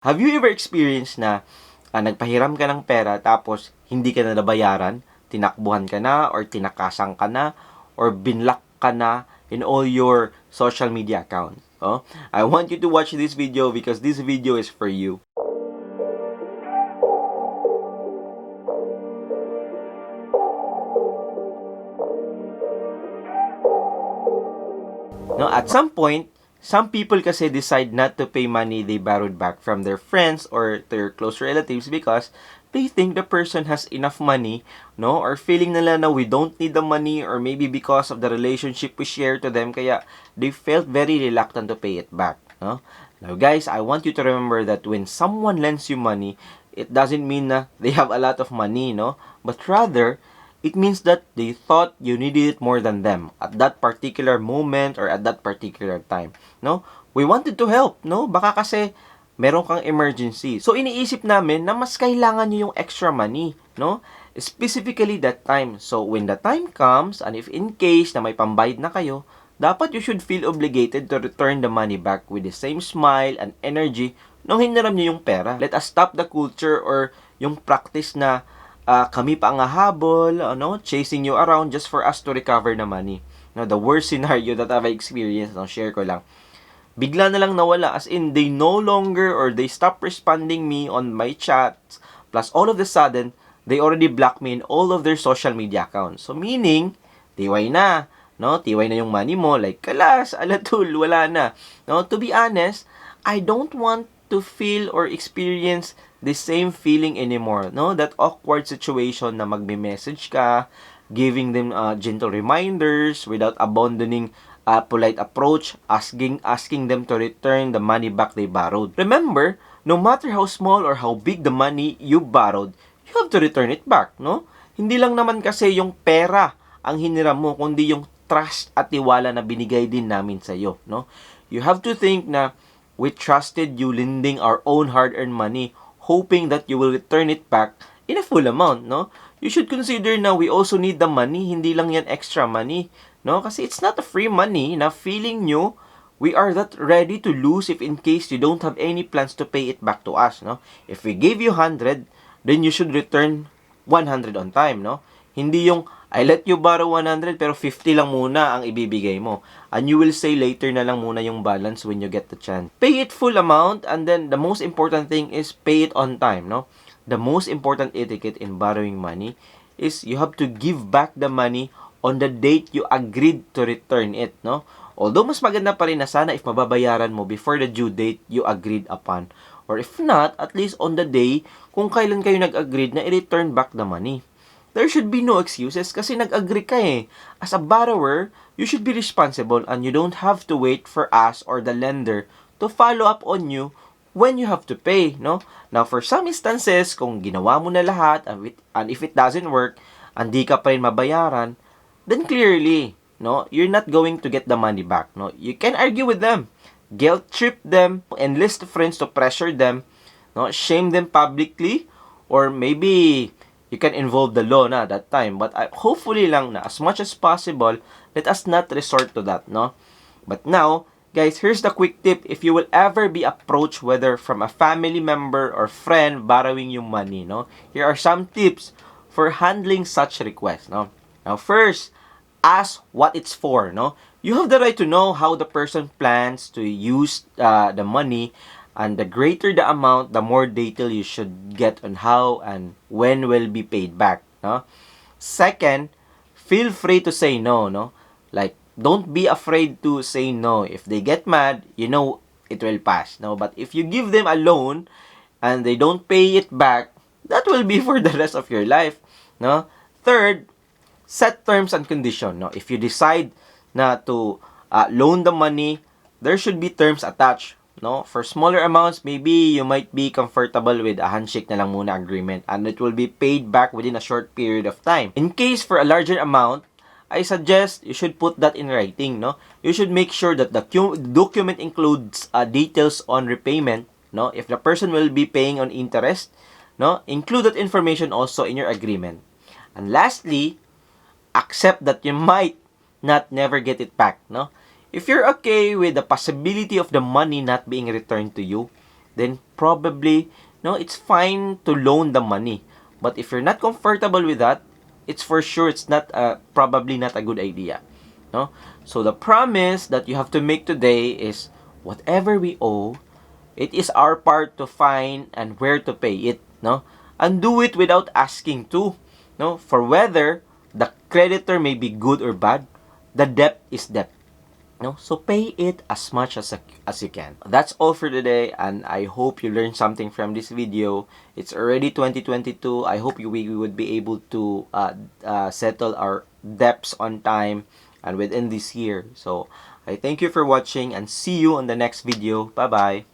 Have you ever experienced na nagpahiram ka ng pera tapos hindi ka na nabayaran, tinakbuhan ka na or tinakasan ka na or binlock ka na in all your social media accounts? Oh? I want you to watch this video because this video is for you. No, at some point, some people kasi decide not to pay money they borrowed back from their friends or their close relatives because they think the person has enough money, no? Or feeling nila na we don't need the money, or maybe because of the relationship we share to them, kaya they felt very reluctant to pay it back, no? Now guys, I want you to remember that when someone lends you money, it doesn't mean na they have a lot of money, no? But rather, it means that they thought you needed it more than them at that particular moment or at that particular time, no? We wanted to help, no? Baka kasi meron kang emergency. So iniisip namin na mas kailangan niyo yung extra money, no? Specifically that time. So when the time comes and if in case na may pambayad na kayo, dapat you should feel obligated to return the money back with the same smile and energy nung hiniram niyo yung pera. Let us stop the culture or yung practice na kami pa ang hahabol, chasing you around just for us to recover the money. No, the worst scenario that I've experienced, share ko lang. Bigla na lang nawala, as in they no longer or they stop responding me on my chats, plus all of a sudden, they already blocked me in all of their social media accounts. So meaning, tiway na, no? Tiway na yung money mo, like kalas, alatul, wala na. No, to be honest, I don't want to feel or experience the same feeling anymore, no? That awkward situation na magme-message ka, giving them gentle reminders without abandoning polite approach, asking them to return the money back they borrowed. Remember, no matter how small or how big the money you borrowed, you have to return it back, no? Hindi lang naman kasi yung pera ang hiniram mo, kundi yung trust at tiwala na binigay din namin sa iyo, no? You have to think na we trusted you lending our own hard-earned money, hoping that you will return it back in a full amount, no? You should consider na we also need the money, hindi lang yan extra money, no? Kasi it's not a free money na feeling nyo we are that ready to lose if in case you don't have any plans to pay it back to us, no? If we gave you 100, then you should return 100 on time, no? Hindi yung I let you borrow 100 pero 50 lang muna ang ibibigay mo. And you will say later na lang muna yung balance when you get the chance. Pay it full amount, and then the most important thing is pay it on time, no? The most important etiquette in borrowing money is you have to give back the money on the date you agreed to return it, no? Although mas maganda pa rin na sana if mababayaran mo before the due date you agreed upon. Or if not, at least on the day kung kailan kayo nag-agreed na i-return back the money. There should be no excuses kasi nag-agree ka eh. As a borrower, you should be responsible and you don't have to wait for us or the lender to follow up on you when you have to pay, no? Now, for some instances, kung ginawa mo na lahat and if it doesn't work, and di ka pa rin mabayaran, then clearly, no, you're not going to get the money back, no? You can argue with them, guilt trip them, enlist friends to pressure them, no, shame them publicly, or maybe you can involve the law na that time. But hopefully lang na as much as possible, let us not resort to that, no? But now, guys, here's the quick tip. If you will ever be approached, whether from a family member or friend borrowing you money, no? Here are some tips for handling such requests, no? Now, first, ask what it's for, no? You have the right to know how the person plans to use the money. And the greater the amount, the more detail you should get on how and when will be paid back, no? Second, feel free to say no, no? Like, don't be afraid to say no. If they get mad, you know it will pass, no? But if you give them a loan and they don't pay it back, that will be for the rest of your life, no? Third, set terms and conditions, no? If you decide na to loan the money, there should be terms attached. No, for smaller amounts, maybe you might be comfortable with a handshake na lang muna agreement and it will be paid back within a short period of time. In case for a larger amount, I suggest you should put that in writing, no? You should make sure that the document includes details on repayment, no? If the person will be paying on interest, no? Include that information also in your agreement. And lastly, accept that you might not never get it back, no? If you're okay with the possibility of the money not being returned to you, then probably, no, it's fine to loan the money. But if you're not comfortable with that, it's for sure it's not probably not a good idea. No? So the promise that you have to make today is whatever we owe, it is our part to find and where to pay it, no? And do it without asking to, no? For whether the creditor may be good or bad, the debt is debt. No? So pay it as much as you can. That's all for today, and I hope you learned something from this video. It's already 2022. I hope we would be able to settle our debts on time and within this year. So I thank you for watching and see you on the next video. Bye bye.